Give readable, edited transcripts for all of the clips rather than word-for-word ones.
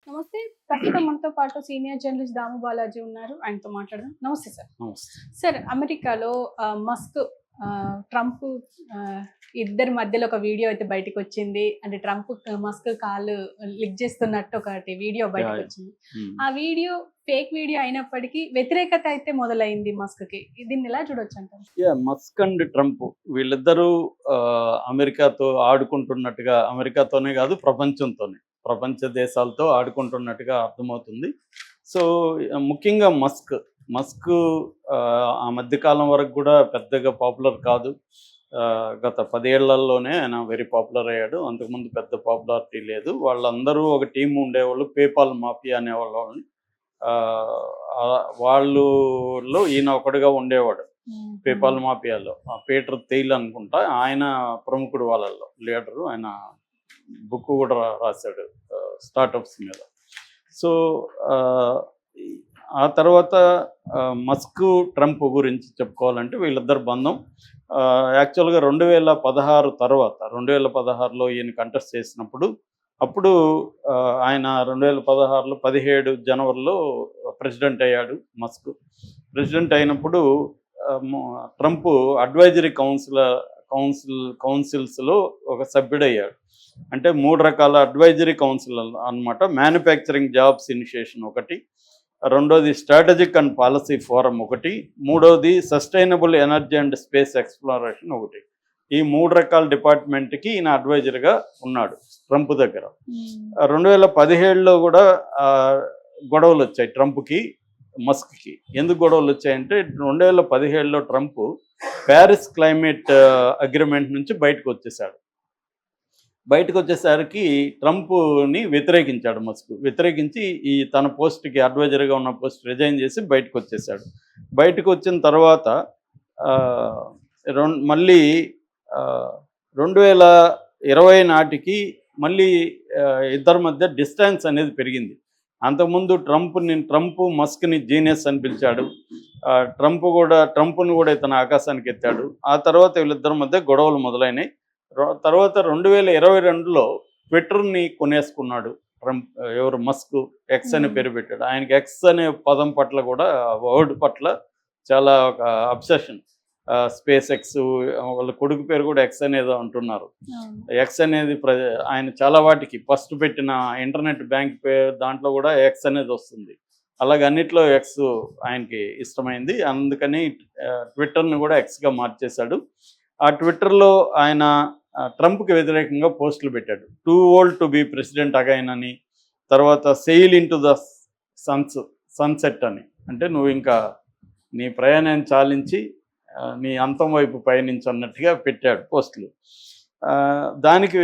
నమస్తే. ప్రస్తుతం మనతో పాటు సీనియర్ జర్నలిస్ట్ దాము బాలాజీ ఉన్నారు. ఆయనతో మాట్లాడదాం. నమస్తే సార్. నమస్తే. సార్, అమెరికాలో మస్క్, ట్రంప్ ఇద్దరి మధ్యలో ఒక వీడియో అయితే బయటకొచ్చింది. అంటే ట్రంప్, మస్క్ కాలు లిక్ చేస్తున్నట్టు ఒకటి వీడియో బయటకొచ్చింది. ఆ వీడియో ఫేక్ వీడియో అయినప్పటికీ వ్యతిరేకత అయితే మొదలైంది మస్క్‌కి. దీన్ని ఎలా చూడొచ్చంటారు? మస్క్ అండ్ ట్రంప్ వీళ్ళిద్దరూ అమెరికాతో ఆడుకుంటున్నట్టుగా, అమెరికాతోనే కాదు ప్రపంచ దేశాలతో ఆడుకుంటున్నట్టుగా అర్థమవుతుంది. సో ముఖ్యంగా మస్క్ ఆ మధ్యకాలం వరకు కూడా పెద్దగా పాపులర్ కాదు. గత 10 ఏళ్లలోనే ఆయన వెరీ పాపులర్ అయ్యాడు. అంతకుముందు పెద్ద పాపులారిటీ లేదు. వాళ్ళందరూ ఒక టీం ఉండేవాళ్ళు, పేపాల్ మాఫియా అనేవాళ్ళని. వాళ్ళలో ఈయన ఒకడుగా ఉండేవాడు పేపాల్ మాఫియాలో. పీటర్ థెయిల్ అనుకుంటా, ఆయన ప్రముఖుడు వాళ్ళల్లో లీడరు. ఆయన బుక్ కూడా రాశాడు స్టార్టప్స్ మీద. సో ఆ తర్వాత మస్క్ ట్రంప్ గురించి చెప్పుకోవాలంటే వీళ్ళిద్దరు బంధం యాక్చువల్గా 2016 తర్వాత 2016లో ఈయన కంటెస్ట్ చేసినప్పుడు, అప్పుడు ఆయన 2016లో 17 జనవరిలో ప్రెసిడెంట్ అయ్యాడు మస్క్. ప్రెసిడెంట్ అయినప్పుడు ట్రంప్ అడ్వైజరీ కౌన్సిల్స్లో ఒక సభ్యుడయ్యాడు. అంటే 3 రకాల అడ్వైజరీ కౌన్సిల్ అన్నమాట. మ్యానుఫ్యాక్చరింగ్ జాబ్స్ ఇనిషియేషన్ ఒకటి, రెండోది స్ట్రాటజిక్ అండ్ పాలసీ ఫోరం ఒకటి, మూడోది sustainable energy and space exploration ఒకటి. ఈ 3 రకాల డిపార్ట్మెంట్కి ఈయన అడ్వైజర్గా ఉన్నాడు ట్రంప్ దగ్గర. 2017లో కూడా గొడవలు వచ్చాయి ట్రంప్కి మస్క్కి. ఎందుకు గొడవలు వచ్చాయంటే 2017లో ట్రంప్ ప్యారిస్ క్లైమేట్ అగ్రిమెంట్ నుంచి బయటకు వచ్చేసరికి ట్రంప్ని వ్యతిరేకించాడు మస్క్. వ్యతిరేకించి ఈ తన పోస్ట్కి అడ్వైజర్గా ఉన్న పోస్ట్ రిజైన్ చేసి బయటకు వచ్చేసాడు. బయటకు వచ్చిన తర్వాత మళ్ళీ 2020 నాటికి మళ్ళీ ఇద్దరి మధ్య డిస్టెన్స్ అనేది పెరిగింది. అంతకుముందు ట్రంప్ మస్క్ని జీనియస్ అని పిలిచాడు. ట్రంప్ను కూడా ఇతను ఆకాశానికి ఎత్తాడు. ఆ తర్వాత వీళ్ళిద్దరి మధ్య గొడవలు మొదలైనాయి. తర్వాత 2022లో ట్విట్టర్ని కొనేసుకున్నాడు ట్రంప్. మస్క్ ఎక్స్ అనే పేరు పెట్టాడు. ఆయనకి ఎక్స్ అనే పదం పట్ల కూడా, వర్డ్ పట్ల చాలా ఒక అబ్సెషన్. స్పేస్ ఎక్స్, వాళ్ళ కొడుకు పేరు కూడా ఎక్స్ అనేదో అంటున్నారు. ఎక్స్ అనేది ఆయన చాలా వాటికి ఫస్ట్ పెట్టిన ఇంటర్నెట్ బ్యాంక్ పేరు, దాంట్లో కూడా ఎక్స్ అనేది వస్తుంది. అలాగే అన్నిట్లో ఎక్స్ ఆయనకి ఇష్టమైంది. అందుకని ట్విట్టర్ని కూడా ఎక్స్గా మార్చేశాడు. ఆ ట్విట్టర్లో ఆయన ట్రంప్కి వ్యతిరేకంగా పోస్టులు పెట్టాడు. Too old to be president again అని, తర్వాత sail into the sunset అని, అంటే నువ్వు ఇంకా నీ ప్రయాణాన్ని చాలించి నీ అంతం వైపు పయనించు అన్నట్టుగా పెట్టాడు పోస్టులు. దానికి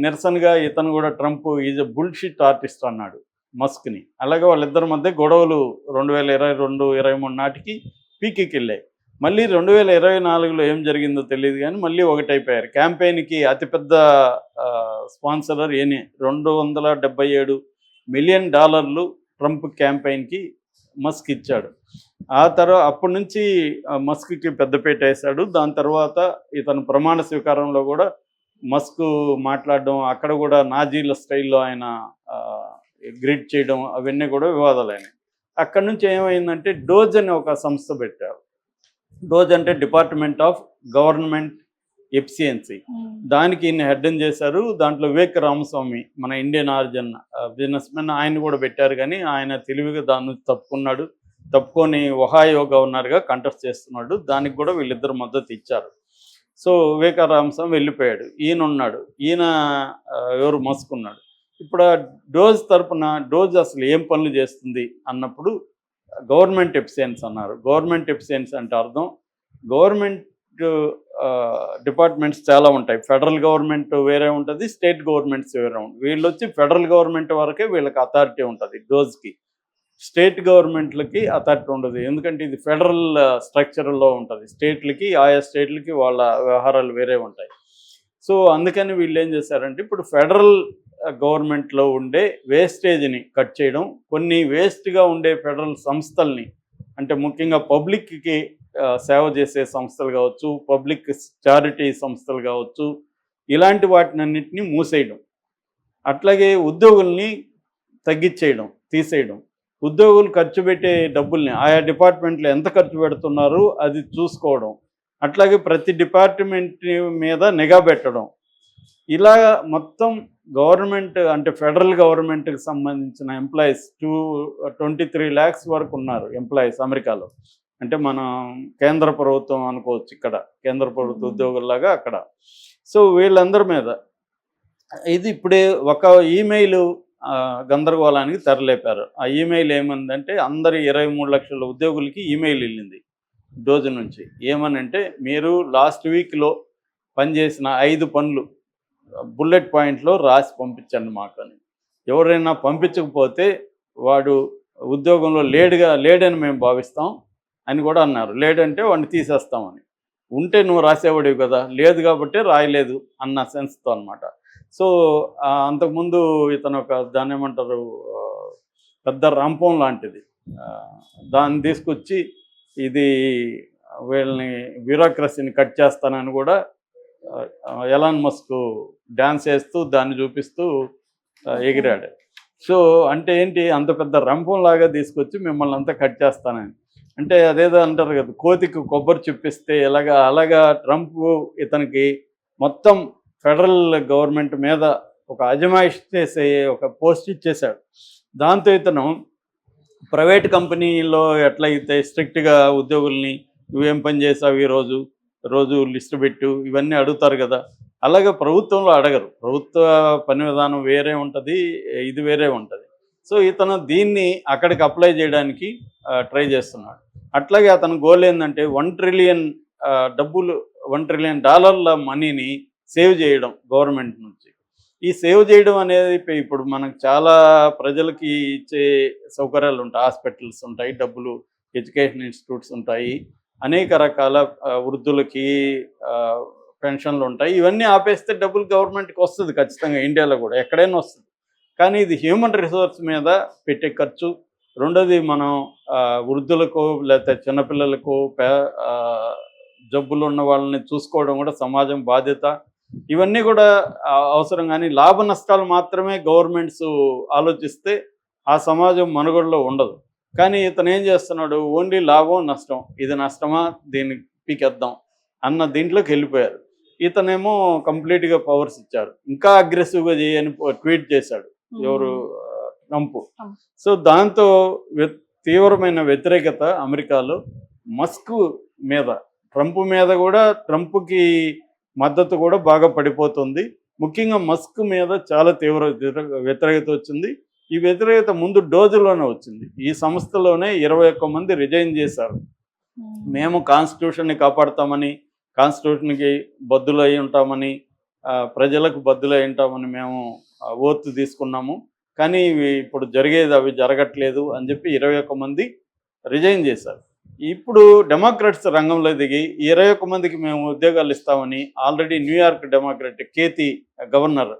నిరసనగా ఇతను కూడా Trump is a bullshit artist అన్నాడు మస్క్ని. అలాగే వాళ్ళిద్దరి మధ్య గొడవలు 2022-23 నాటికి పీక్కి వెళ్ళాయి. మళ్ళీ 2024లో ఏం జరిగిందో తెలియదు కానీ మళ్ళీ ఒకటైపోయారు. క్యాంపెయిన్కి అతిపెద్ద స్పాన్సరర్ ఈయనే. $277 మిలియన్ ట్రంప్ క్యాంపెయిన్కి మస్క్ ఇచ్చాడు. అప్పటి నుంచి మస్క్కి పెద్దపీట వేశాడు. దాని తర్వాత ఇతను ప్రమాణ స్వీకారంలో కూడా మస్క్ మాట్లాడడం, అక్కడ కూడా నాజీల స్టైల్లో ఆయన గ్రీట్ చేయడం, అవన్నీ కూడా వివాదాలైనాయి. అక్కడి నుంచి ఏమైందంటే డోజ్ అని ఒక సంస్థ పెట్టారు. డోజ్ అంటే డిపార్ట్మెంట్ ఆఫ్ గవర్నమెంట్ ఎఫిషియన్సీ. దానికి ఈయన హెడ్ చేశారు. దాంట్లో వివేక్ రామస్వామి, మన ఇండియన్ ఆరిజిన్ బిజినెస్ మెన్, ఆయన కూడా పెట్టారు. కానీ ఆయన తెలివిగా దాని నుంచి తప్పుకొని ఒహాయో గవర్నర్గా కంటెస్ట్ చేస్తున్నాడు. దానికి కూడా వీళ్ళిద్దరు మద్దతు ఇచ్చారు. సో వివేక రామస్వామి వెళ్ళిపోయాడు. ఈయన ఉన్నాడు. మస్క్ ఉన్నాడు. ఇప్పుడు డోజ్ తరపున డోజ్ అసలు ఏం పనులు చేస్తుంది అన్నప్పుడు గవర్నమెంట్ ఎఫిషియన్స్ అన్నారు. గవర్నమెంట్ ఎఫిషియన్స్ అంటే అర్థం, గవర్నమెంట్ డిపార్ట్మెంట్స్ చాలా ఉంటాయి. ఫెడరల్ గవర్నమెంట్ వేరే ఉంటుంది, స్టేట్ గవర్నమెంట్స్ వేరే ఉంటుంది. వీళ్ళు వచ్చి ఫెడరల్ గవర్నమెంట్ వరకే వీళ్ళకి అథారిటీ ఉంటుంది డోజ్కి. స్టేట్ గవర్నమెంట్లకి అథారిటీ ఉండదు. ఎందుకంటే ఇది ఫెడరల్ స్ట్రక్చర్లో ఉంటుంది. ఆయా స్టేట్లకి వాళ్ళ వ్యవహారాలు వేరే ఉంటాయి. సో అందుకని వీళ్ళు ఏం చేశారంటే ఇప్పుడు ఫెడరల్ గవర్నమెంట్లో ఉండే వేస్టేజ్ని కట్ చేయడం, కొన్ని వేస్ట్గా ఉండే ఫెడరల్ సంస్థల్ని, అంటే ముఖ్యంగా పబ్లిక్కి సేవ చేసే సంస్థలు కావచ్చు, పబ్లిక్ చారిటీ సంస్థలు కావచ్చు, ఇలాంటి వాటినన్నింటినీ మూసేయడం. అట్లాగే ఉద్యోగుల్ని తగ్గించేయడం, తీసేయడం, ఉద్యోగులు ఖర్చు పెట్టే డబ్బుల్ని ఆయా డిపార్ట్మెంట్లు ఎంత ఖర్చు పెడుతున్నారు అది చూసుకోవడం, అట్లాగే ప్రతి డిపార్ట్మెంట్ మీద నిఘా పెట్టడం, ఇలా మొత్తం గవర్నమెంట్ అంటే ఫెడరల్ గవర్నమెంట్కి సంబంధించిన ఎంప్లాయీస్ 23 lakhs వరకు ఉన్నారు ఎంప్లాయీస్ అమెరికాలో. అంటే మనం కేంద్ర ప్రభుత్వం అనుకోవచ్చు, ఇక్కడ కేంద్ర ప్రభుత్వ ఉద్యోగుల్లాగా అక్కడ. సో వీళ్ళందరి మీద ఇది ఇప్పుడే ఒక ఈమెయిల్ గందరగోళానికి తెరలేపారు. ఆ ఈమెయిల్ ఏమందంటే అందరి 23 లక్షల ఉద్యోగులకి ఈమెయిల్ వెళ్ళింది డోజు నుంచి. ఏమనంటే మీరు లాస్ట్ వీక్లో పనిచేసిన 5 పనులు బుల్లెట్ పాయింట్లో రాసి పంపించండి మాకు అని. ఎవరైనా పంపించకపోతే వాడు ఉద్యోగంలో లేడని మేము భావిస్తాం అని కూడా అన్నారు. లేడంటే వాడిని తీసేస్తామని. ఉంటే నువ్వు రాసేవాడివి కదా, లేదు కాబట్టి రాయలేదు అన్న సెన్స్తో అనమాట. సో అంతకుముందు ఇతను ఒక దాన్ని ఏమంటారు పెద్ద రంపం లాంటిది, దాన్ని తీసుకొచ్చి ఇది వీళ్ళని బ్యూరోక్రసీని కట్ చేస్తానని కూడా ఎలాన్ మస్క్ డ్యాన్స్ వేస్తూ దాన్ని చూపిస్తూ ఎగిరాడు. సో అంటే ఏంటి, అంత పెద్ద రంపంలాగా తీసుకొచ్చి మిమ్మల్ని అంతా కట్ చేస్తానని. అంటే అదేదో అంటారు కదా, కోతికి కొబ్బరి చూపిస్తే అలాగా ట్రంప్ ఇతనికి మొత్తం ఫెడరల్ గవర్నమెంట్ మీద ఒక అజమాయిష్ చేసే ఒక పోస్ట్ ఇచ్చేశాడు. దాంతో ఇతను ప్రైవేట్ కంపెనీలో ఎట్లయితే స్ట్రిక్ట్గా ఉద్యోగుల్ని నువ్వేం పని చేసావు రోజు లిస్టు పెట్టు ఇవన్నీ అడుగుతారు కదా, అలాగే ప్రభుత్వంలో అడగరు. ప్రభుత్వ పని విధానం వేరే ఉంటుంది, ఇది వేరే ఉంటుంది. సో ఇతను దీన్ని అక్కడికి అప్లై చేయడానికి ట్రై చేస్తున్నాడు. అట్లాగే అతని గోల్ ఏంటంటే $1 trillion $1 trillion మనీని సేవ్ చేయడం గవర్నమెంట్ నుంచి. ఈ సేవ్ చేయడం అనేది ఇప్పుడు మనకు చాలా ప్రజలకి ఇచ్చే సౌకర్యాలు ఉంటాయి, హాస్పిటల్స్ ఉంటాయి, డబ్బులు ఎడ్యుకేషన్ ఇన్స్టిట్యూట్స్ ఉంటాయి, అనేక రకాల వృద్ధులకి పెన్షన్లు ఉంటాయి. ఇవన్నీ ఆపేస్తే డబ్బులు గవర్నమెంట్కి వస్తుంది ఖచ్చితంగా, ఇండియాలో కూడా ఎక్కడైనా వస్తుంది. కానీ ఇది హ్యూమన్ రిసోర్స్ మీద పెట్టే ఖర్చు. రెండోది మనం వృద్ధులకు లేకపోతే చిన్నపిల్లలకు జబ్బులు ఉన్న వాళ్ళని చూసుకోవడం కూడా సమాజం బాధ్యత. ఇవన్నీ కూడా అవసరం. కానీ లాభ నష్టాలు మాత్రమే గవర్నమెంట్స్ ఆలోచిస్తే ఆ సమాజం మనుగడలో ఉండదు. కానీ ఇతను ఏం చేస్తున్నాడు, ఓన్లీ లాభం నష్టం, ఇది నష్టమా దీన్ని పీకేద్దాం అన్న దీంట్లోకి వెళ్ళిపోయారు. ఇతనేమో కంప్లీట్గా పవర్స్ ఇచ్చారు. ఇంకా అగ్రెసివ్గా చేయని ట్వీట్ చేశాడు ఎవరు, ట్రంప్. సో దాంతో తీవ్రమైన వ్యతిరేకత అమెరికాలో మస్క్ మీద, ట్రంప్ మీద కూడా, ట్రంప్కి మద్దతు కూడా బాగా పడిపోతుంది. ముఖ్యంగా మస్క్ మీద చాలా తీవ్ర వ్యతిరేకత వచ్చింది. ఈ వ్యతిరేకత ముందు డోజులోనే వచ్చింది. ఈ సంస్థలోనే 21 మంది రిజైన్ చేశారు. మేము కాన్స్టిట్యూషన్ని కాపాడుతామని, కాన్స్టిట్యూషన్కి బద్దులై ఉంటామని, ప్రజలకు బద్దులై ఉంటామని మేము ఓత్ తీసుకున్నాము. కానీ ఇప్పుడు జరిగేది అవి జరగట్లేదు అని చెప్పి 21 మంది రిజైన్ చేశారు. ఇప్పుడు డెమోక్రాట్స్ రంగంలో దిగి 21 మందికి మేము ఉద్యోగాలు ఇస్తామని already New York Kethi governor,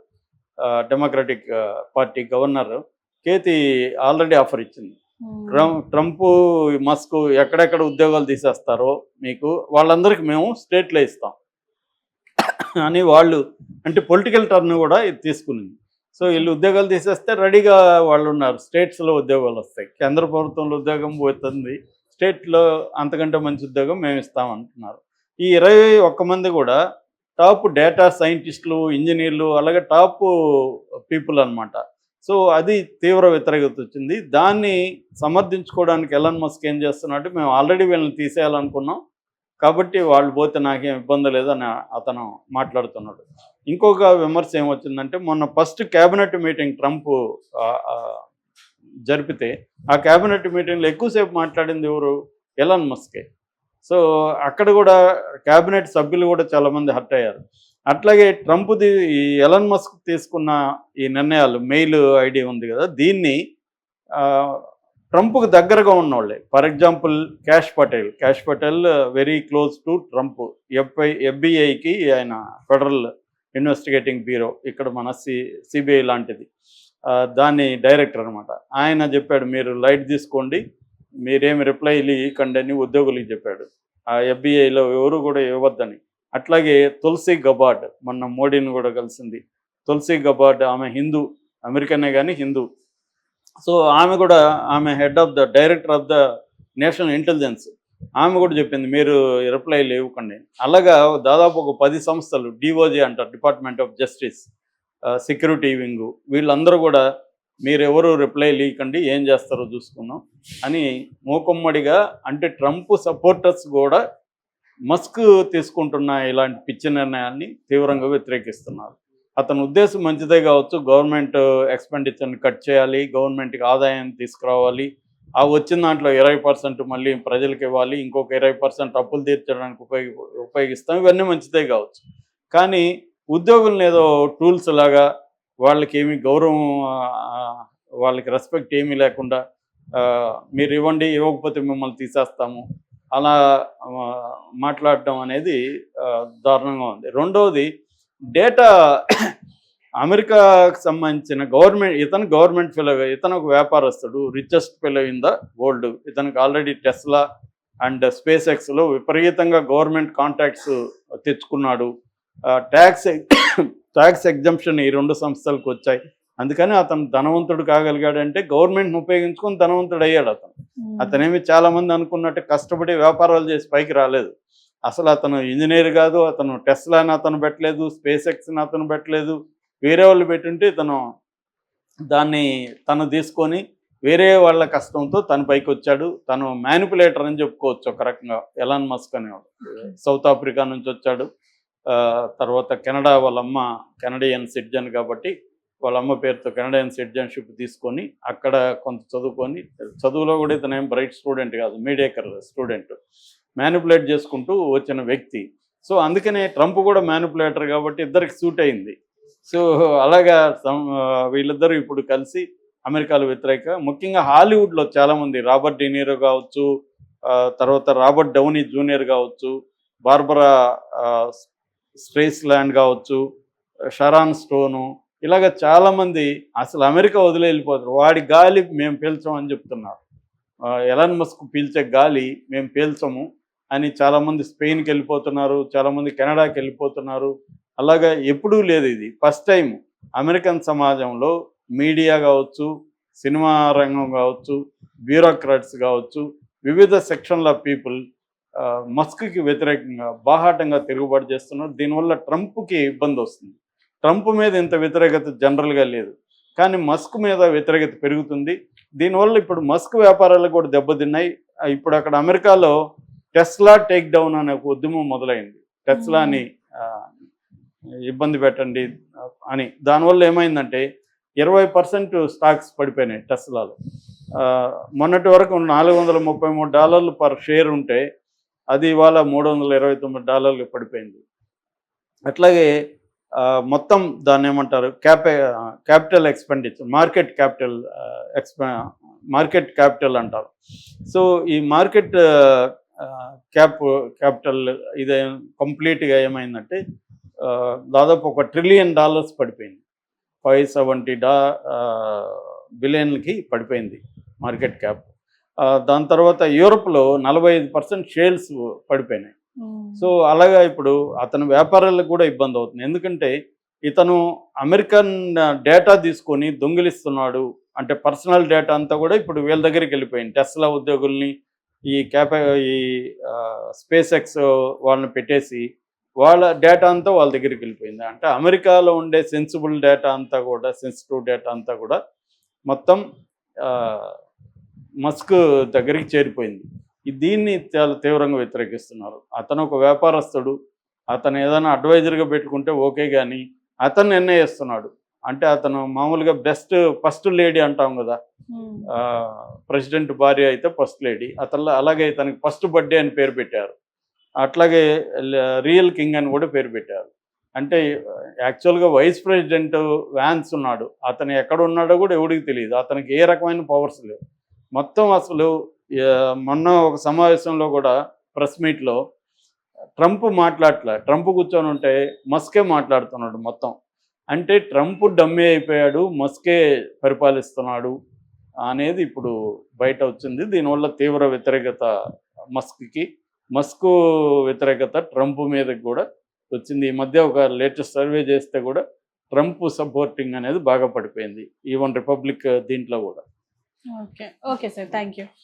democratic party governor Kethi already offer ఇచ్చింది. ట్రంప్ మస్క్ ఎక్కడెక్కడ ఉద్యోగాలు తీసేస్తారో మీకు వాళ్ళందరికీ మేము స్టేట్లో ఇస్తాం అని వాళ్ళు, అంటే పొలిటికల్ టర్న్ కూడా ఇది తీసుకునింది. సో వీళ్ళు ఉద్యోగాలు తీసేస్తే రెడీగా వాళ్ళు ఉన్నారు, స్టేట్స్లో ఉద్యోగాలు వస్తాయి. కేంద్ర ప్రభుత్వంలో ఉద్యోగం పోతుంది, స్టేట్లో అంతకంటే మంచి ఉద్యోగం మేము ఇస్తామంటున్నారు. ఈ 21 మంది కూడా టాప్ డేటా సైంటిస్టులు, ఇంజనీర్లు, అలాగే టాప్ పీపుల్ అనమాట. సో అది తీవ్ర వ్యతిరేకత వచ్చింది. దాన్ని సమర్థించుకోవడానికి ఎలాన్ మస్క్ ఏం చేస్తున్నాడు, మేము ఆల్రెడీ వీళ్ళని తీసేయాలనుకున్నాం కాబట్టి వాళ్ళు పోతే నాకేం ఇబ్బంది లేదని అతను మాట్లాడుతున్నాడు. ఇంకొక విమర్శ ఏమొచ్చిందంటే, మొన్న ఫస్ట్ క్యాబినెట్ మీటింగ్ ట్రంప్ జరిపితే ఆ క్యాబినెట్ మీటింగ్లో ఎక్కువసేపు మాట్లాడింది ఎవరు, ఎలాన్ మస్కే. సో అక్కడ కూడా క్యాబినెట్ సభ్యులు కూడా చాలామంది హర్ట్ అయ్యారు. అట్లాగే ట్రంప్ది ఈ ఎలాన్ మస్క్ తీసుకున్న ఈ నిర్ణయాలు, మెయిల్ ఐడి ఉంది కదా, దీన్ని ట్రంప్కు దగ్గరగా ఉన్నవాళ్ళే. For example Kash Patel very close to Trump. FBI ఆయన ఫెడరల్ ఇన్వెస్టిగేటింగ్ బ్యూరో, ఇక్కడ మన సిబిఐ లాంటిది, దాని డైరెక్టర్ అనమాట. ఆయన చెప్పాడు మీరు లైట్ తీసుకోండి, మీరేమి రిప్లై ఇవ్వకండి అని ఉద్యోగులకి చెప్పాడు. ఆ FBIలో ఎవరు కూడా ఇవ్వద్దని. అట్లాగే తులసి గబార్డ్ మొన్న మోడీని కూడా కలిసింది. తులసి గబార్డ్ ఆమె హిందూ, అమెరికనే కానీ హిందూ. సో ఆమె head of the director of the national intelligence, ఆమె కూడా చెప్పింది మీరు రిప్లైలు ఇవ్వకండి. అలాగా దాదాపు ఒక 10 సంస్థలు, డిఓజే అంటారు, department of justice, security wing, వీళ్ళందరూ కూడా మీరెవరు రిప్లైలు ఇవ్వకండి, ఏం చేస్తారో చూసుకుందాం అని మూకుమ్మడిగా, అంటే ట్రంప్ సపోర్టర్స్ కూడా మస్క్ తీసుకుంటున్న ఇలాంటి పిచ్చి నిర్ణయాన్ని తీవ్రంగా వ్యతిరేకిస్తున్నారు. అతని ఉద్దేశం మంచిదే కావచ్చు, గవర్నమెంట్ ఎక్స్పెండిచర్ని కట్ చేయాలి, గవర్నమెంట్కి ఆదాయాన్ని తీసుకురావాలి, ఆ వచ్చిన దాంట్లో 20% మళ్ళీ ప్రజలకు ఇవ్వాలి, ఇంకొక 20% అప్పులు తీర్చడానికి ఉపయోగిస్తాం, ఇవన్నీ మంచిదే కావచ్చు. కానీ ఉద్యోగులను ఏదో టూల్స్ లాగా వాళ్ళకి ఏమి గౌరవం, వాళ్ళకి రెస్పెక్ట్ ఏమీ లేకుండా మీరు ఇవ్వండి, ఇవ్వకపోతే మిమ్మల్ని తీసేస్తాము అలా మాట్లాడడం అనేది దారుణంగా ఉంది. రెండవది, డేటా అమెరికాకు సంబంధించిన గవర్నమెంట్ ఫెలో, ఇతను ఒక వ్యాపారస్తుడు, richest fellow in the world. ఇతనికి ఆల్రెడీ టెస్లా అండ్ స్పేస్ ఎక్స్లో విపరీతంగా గవర్నమెంట్ కాంట్రాక్ట్స్ తెచ్చుకున్నాడు. ట్యాక్స్ ఎగ్జంప్షన్ ఈ 2 సంస్థలకు వచ్చాయి. అందుకని అతను ధనవంతుడు కాగలిగాడంటే గవర్నమెంట్ని ఉపయోగించుకొని ధనవంతుడు అయ్యాడు. అతనేమి చాలామంది అనుకున్నట్టు కష్టపడి వ్యాపారాలు చేసి పైకి రాలేదు. అసలు అతను ఇంజనీర్ కాదు, అతను టెస్లాని అతను పెట్టలేదు, స్పేస్ ఎక్స్ని అతను పెట్టలేదు, వేరే వాళ్ళు పెట్టుంటే తను తీసుకొని వేరే వాళ్ళ కష్టంతో తన పైకి వచ్చాడు. తను మ్యానిపులేటర్ అని చెప్పుకోవచ్చు ఒక రకంగా. ఎలాన్ మస్క్ అనేవాడు సౌత్ ఆఫ్రికా నుంచి వచ్చాడు. తర్వాత కెనడా, వాళ్ళ అమ్మ కెనడియన్ సిటిజన్ కాబట్టి వాళ్ళ అమ్మ పేరుతో కెనడియన్ సిటిజన్షిప్ తీసుకొని అక్కడ కొంత చదువుకొని, చదువులో కూడా ఇతను ఏం బ్రైట్ స్టూడెంట్ కాదు, మీడియేకర్ స్టూడెంట్, మ్యానిపులేట్ చేసుకుంటూ వచ్చిన వ్యక్తి. సో అందుకనే ట్రంప్ కూడా మ్యానిపులేటర్ కాబట్టి ఇద్దరికి సూట్ అయింది. సో అలాగా వీళ్ళిద్దరూ ఇప్పుడు కలిసి అమెరికాలో ముఖ్యంగా హాలీవుడ్లో చాలామంది, రాబర్ట్ డినీరో కావచ్చు, తర్వాత రాబర్ట్ డౌనీ జూనియర్ కావచ్చు, బార్బరా స్ట్రైస్లాండ్ కావచ్చు, షరాన్ స్టోను, ఇలాగ చాలామంది అసలు అమెరికా వదిలే వెళ్ళిపోతారు. వాడి గాలి మేము పీల్చమని చెప్తున్నారు. ఎలాన్ మస్క్ పీల్చే గాలి మేము పీల్చము అని చాలామంది స్పెయిన్కి వెళ్ళిపోతున్నారు, చాలామంది కెనడాకి వెళ్ళిపోతున్నారు. అలాగా ఎప్పుడూ లేదు, ఇది ఫస్ట్ టైం అమెరికన్ సమాజంలో మీడియా కావచ్చు, సినిమా రంగం కావచ్చు, బ్యూరోక్రాట్స్ కావచ్చు, వివిధ సెక్షన్ల పీపుల్ మస్క్కి వ్యతిరేకంగా బాహాటంగా తిరుగుబాటు చేస్తున్నారు. దీనివల్ల ట్రంప్కి ఇబ్బంది వస్తుంది. ట్రంప్ మీద ఇంత వ్యతిరేకత జనరల్గా లేదు, కానీ మస్క్ మీద వ్యతిరేకత పెరుగుతుంది. దీనివల్ల ఇప్పుడు మస్క్ వ్యాపారాలు కూడా దెబ్బతిన్నాయి. ఇప్పుడు అక్కడ అమెరికాలో టెస్లా టేక్ డౌన్ అనే ఒక ఉద్యమం మొదలైంది. టెస్లాని ఇబ్బంది పెట్టండి అని. దానివల్ల ఏమైందంటే 20% స్టాక్స్ పడిపోయినాయి టెస్లాలో. మొన్నటి వరకు $433 పర్ షేర్ ఉంటే అది ఇవాళ $329 పడిపోయింది. అట్లాగే మొత్తం దాన్ని ఏమంటారు, క్యాపిటల్ ఎక్స్పెండిచర్, మార్కెట్ క్యాపిటల్ అంటారు. సో ఈ మార్కెట్ క్యాపిటల్ ఇదే కంప్లీట్గా ఏమైందంటే దాదాపు $1 ట్రిలియన్ పడిపోయింది. 570 బిలియన్లకి పడిపోయింది మార్కెట్ క్యాప్. దాని తర్వాత యూరోప్లో 45% షేర్స్ పడిపోయినాయి. సో అలాగా ఇప్పుడు అతని వ్యాపారాలకు కూడా ఇబ్బంది అవుతుంది. ఎందుకంటే ఇతను అమెరికన్ డేటా తీసుకొని దొంగిలిస్తున్నాడు. అంటే పర్సనల్ డేటా అంతా కూడా ఇప్పుడు వీళ్ళ దగ్గరికి వెళ్ళిపోయింది. టెస్లా ఉద్యోగుల్ని, ఈ స్పేస్ ఎక్స్ వాళ్ళని పెట్టేసి వాళ్ళ డేటా అంతా వాళ్ళ దగ్గరికి వెళ్ళిపోయింది. అంటే అమెరికాలో ఉండే సెన్సిబుల్ డేటా అంతా కూడా, సెన్సిటివ్ డేటా అంతా కూడా మొత్తం మస్క్ దగ్గరికి చేరిపోయింది. దీన్ని చాలా తీవ్రంగా వ్యతిరేకిస్తున్నారు. అతను ఒక వ్యాపారస్తుడు, అతను ఏదైనా అడ్వైజర్గా పెట్టుకుంటే ఓకే, కానీ అతను నిర్ణయిస్తున్నాడు. అంటే అతను మామూలుగా ఫస్ట్ లేడీ అంటాం కదా, ప్రెసిడెంట్ భార్య అయితే ఫస్ట్ లేడీ, అలాగే తనకి ఫస్ట్ బర్త్డే అని పేరు పెట్టారు. అట్లాగే రియల్ కింగ్ అని కూడా పేరు పెట్టారు. అంటే యాక్చువల్గా వైస్ ప్రెసిడెంట్ వ్యాన్స్ ఉన్నాడు, అతను ఎక్కడ ఉన్నాడో కూడా ఎవరికి తెలియదు. అతనికి ఏ రకమైన పవర్స్ లేవు. మొత్తం అసలు మొన్న ఒక సమావేశంలో కూడా ప్రెస్ మీట్లో ట్రంప్ ట్రంప్ కూర్చొని ఉంటే మస్కే మాట్లాడుతున్నాడు మొత్తం. అంటే ట్రంప్ డమ్మీ అయిపోయాడు, మస్కే పరిపాలిస్తున్నాడు అనేది ఇప్పుడు బయట వచ్చింది. దీనివల్ల తీవ్ర వ్యతిరేకత మస్క్ వ్యతిరేకత ట్రంప్ మీదకి కూడా వచ్చింది. ఈ మధ్య ఒక లేటెస్ట్ సర్వే చేస్తే కూడా ట్రంప్ సపోర్టింగ్ అనేది బాగా పడిపోయింది, ఈవెన్ రిపబ్లిక్ దీంట్లో కూడా. Okay okay sir, thank you.